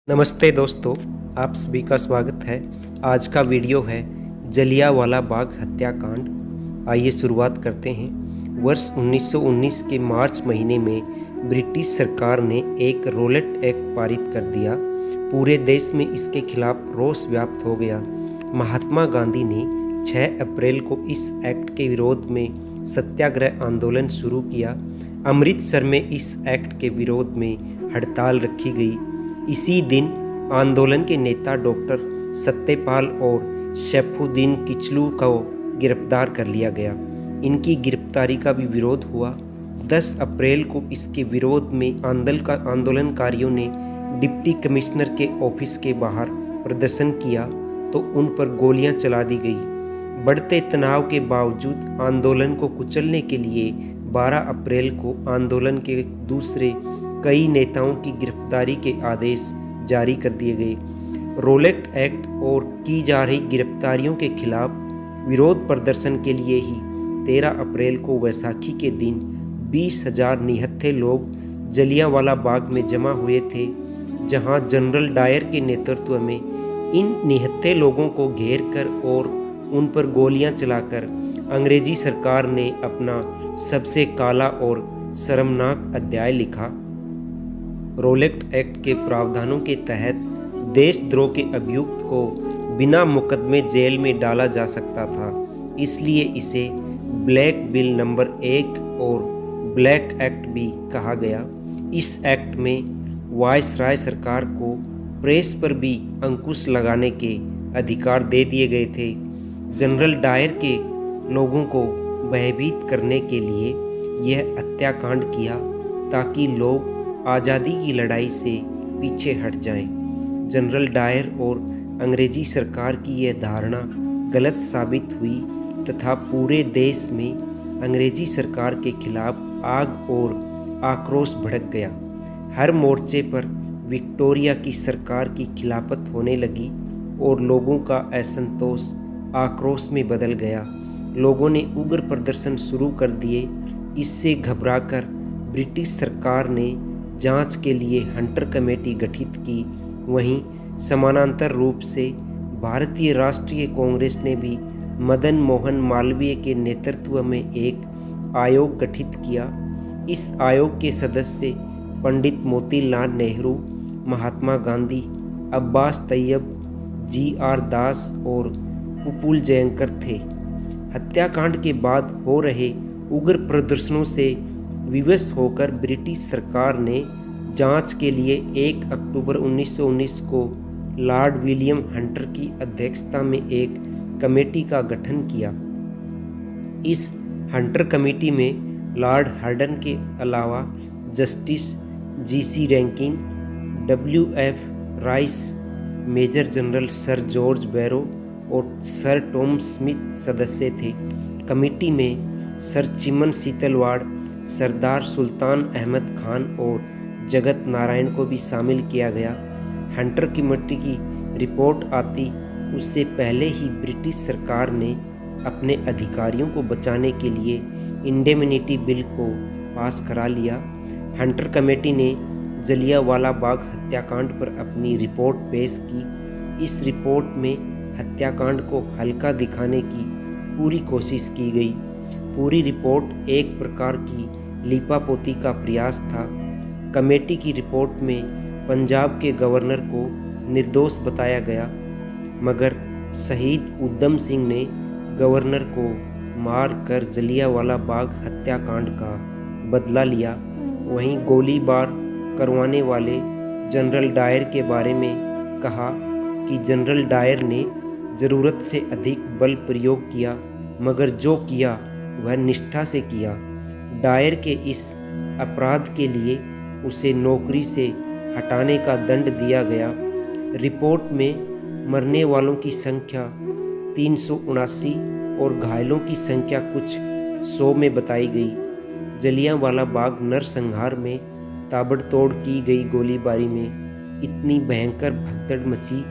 नमस्ते दोस्तों, आप सभी का स्वागत है। आज का वीडियो है जलियांवाला बाग हत्याकांड। आइए शुरुआत करते हैं। वर्ष 1919 के मार्च महीने में ब्रिटिश सरकार ने एक रॉलेट एक्ट पारित कर दिया। पूरे देश में इसके खिलाफ रोष व्याप्त हो गया। महात्मा गांधी ने 6 अप्रैल को इस एक्ट के विरोध में सत्याग्रह आंदोलन शुरू किया। अमृतसर में इस एक्ट के विरोध में हड़ताल रखी गई। इसी दिन आंदोलन के नेता डॉक्टर सत्यपाल और सैफुद्दीन किचलू को गिरफ्तार कर लिया गया। इनकी गिरफ्तारी का भी विरोध हुआ। 10 अप्रैल को इसके विरोध में आंदोलनकारियों ने डिप्टी कमिश्नर के ऑफिस के बाहर प्रदर्शन किया तो उन पर गोलियां चला दी गई। बढ़ते तनाव के बावजूद आंदोलन को कुचलने के लिए 12 अप्रैल को आंदोलन के दूसरे कई नेताओं की गिरफ्तारी के आदेश जारी कर दिए गए। रॉलेट एक्ट और की जा रही गिरफ्तारियों के खिलाफ विरोध प्रदर्शन के लिए ही 13 अप्रैल को वैसाखी के दिन 20,000 निहत्थे लोग जलियांवाला बाग में जमा हुए थे, जहां जनरल डायर के नेतृत्व में इन निहत्थे लोगों को घेर कर और उन पर गोलियां चलाकर अंग्रेजी सरकार ने अपना सबसे काला और शर्मनाक अध्याय लिखा। रॉलेट एक्ट के प्रावधानों के तहत देशद्रोह के अभियुक्त को बिना मुकदमे जेल में डाला जा सकता था, इसलिए इसे ब्लैक बिल नंबर 1 और ब्लैक एक्ट भी कहा गया। इस एक्ट में वायसराय सरकार को प्रेस पर भी अंकुश लगाने के अधिकार दे दिए गए थे। जनरल डायर के लोगों को भयभीत करने के लिए यह हत्याकांड किया ताकि लोग आज़ादी की लड़ाई से पीछे हट जाएं। जनरल डायर और अंग्रेजी सरकार की यह धारणा गलत साबित हुई तथा पूरे देश में अंग्रेजी सरकार के खिलाफ आग और आक्रोश भड़क गया। हर मोर्चे पर विक्टोरिया की सरकार की खिलाफत होने लगी और लोगों का असंतोष आक्रोश में बदल गया। लोगों ने उग्र प्रदर्शन शुरू कर दिए। इससे घबराकर ब्रिटिश सरकार ने जांच के लिए हंटर कमेटी गठित की। वहीं समानांतर रूप से भारतीय राष्ट्रीय कांग्रेस ने भी मदन मोहन मालवीय के नेतृत्व में एक आयोग गठित किया। इस आयोग के सदस्य पंडित मोतीलाल नेहरू, महात्मा गांधी, अब्बास तैयब, जी.आर. दास और उपल जयंकर थे। हत्याकांड के बाद हो रहे उग्र प्रदर्शनों से विवश होकर ब्रिटिश सरकार ने जांच के लिए 1 अक्टूबर 1919 को लॉर्ड विलियम हंटर की अध्यक्षता में एक कमेटी का गठन किया। इस हंटर कमेटी में लॉर्ड हर्डन के अलावा justice G C. Rankin, W.F. Rice, major general sir George Barrow और सर टॉम स्मिथ सदस्य थे। कमेटी में सर चिमन सीतलवाड़, सरदार सुल्तान अहमद खान और जगत नारायण को भी शामिल किया गया। हंटर कमेटी की रिपोर्ट आती उससे पहले ही ब्रिटिश सरकार ने अपने अधिकारियों को बचाने के लिए इंडेमनिटी बिल को पास करा लिया। हंटर कमेटी ने जलियांवाला बाग हत्याकांड पर अपनी रिपोर्ट पेश की। इस रिपोर्ट में हत्याकांड को हल्का दिखाने की पूरी कोशिश की गई। पूरी रिपोर्ट एक प्रकार की लीपापोती का प्रयास था। कमेटी की रिपोर्ट में पंजाब के गवर्नर को निर्दोष बताया गया, मगर शहीद उधम सिंह ने गवर्नर को मार कर जलियांवाला बाग हत्याकांड का बदला लिया। वहीं गोलीबार करवाने वाले जनरल डायर के बारे में कहा कि जनरल डायर ने ज़रूरत से अधिक बल प्रयोग किया, मगर जो किया वह निष्ठा से किया। डायर के इस अपराध के लिए उसे नौकरी से हटाने का दंड दिया गया। रिपोर्ट में मरने वालों की संख्या 379 और घायलों की संख्या कुछ 100 में बताई गई। जलियांवाला बाग नरसंहार में ताबड़तोड़ की गई गोलीबारी में इतनी भयंकर भगदड़ मची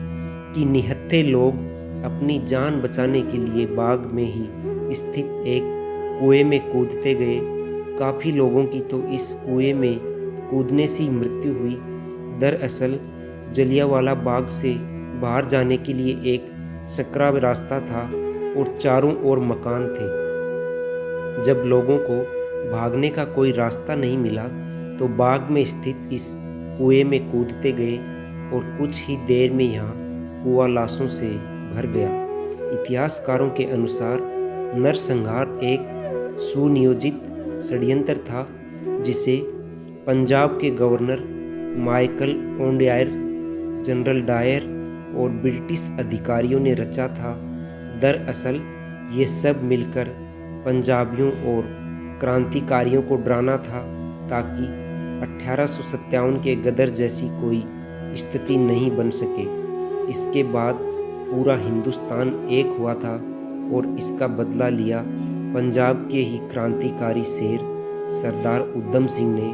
कि निहत्थे लोग अपनी जान बचाने के लिए बाग में ही स्थित एक कुएं में कूदते गए। काफ़ी लोगों की तो इस कुएं में कूदने से मृत्यु हुई। दरअसल जलियांवाला बाग से बाहर जाने के लिए एक सकरा रास्ता था और चारों ओर मकान थे। जब लोगों को भागने का कोई रास्ता नहीं मिला तो बाग में स्थित इस कुएं में कूदते गए और कुछ ही देर में यहाँ कुआं लाशों से भर गया। इतिहासकारों के अनुसार नरसंहार एक सुनियोजित षड्यंत्र था जिसे पंजाब के गवर्नर माइकल ओंडायर, जनरल डायर और ब्रिटिश अधिकारियों ने रचा था। दरअसल ये सब मिलकर पंजाबियों और क्रांतिकारियों को डराना था ताकि 1857 के गदर जैसी कोई स्थिति नहीं बन सके। इसके बाद पूरा हिंदुस्तान एक हुआ था और इसका बदला लिया पंजाब के ही क्रांतिकारी शेर सरदार उधम सिंह ने।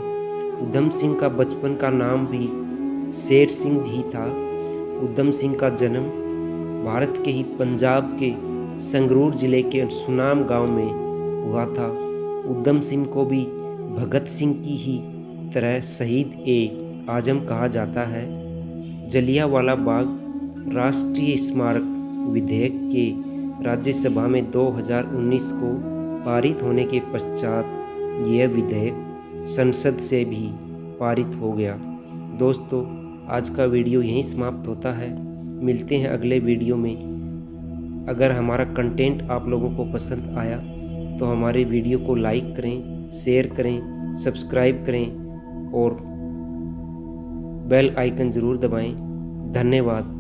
उधम सिंह का बचपन का नाम भी शेर सिंह ही था। उधम सिंह का जन्म भारत के ही पंजाब के संगरूर जिले के सुनाम गांव में हुआ था। उधम सिंह को भी भगत सिंह की ही तरह शहीद ए आजम कहा जाता है। जलियांवाला बाग राष्ट्रीय स्मारक विधेयक के राज्यसभा में 2019 को पारित होने के पश्चात यह विधेयक संसद से भी पारित हो गया। दोस्तों, आज का वीडियो यहीं समाप्त होता है। मिलते हैं अगले वीडियो में। अगर हमारा कंटेंट आप लोगों को पसंद आया तो हमारे वीडियो को लाइक करें, शेयर करें, सब्सक्राइब करें और बेल आइकन ज़रूर दबाएं। धन्यवाद।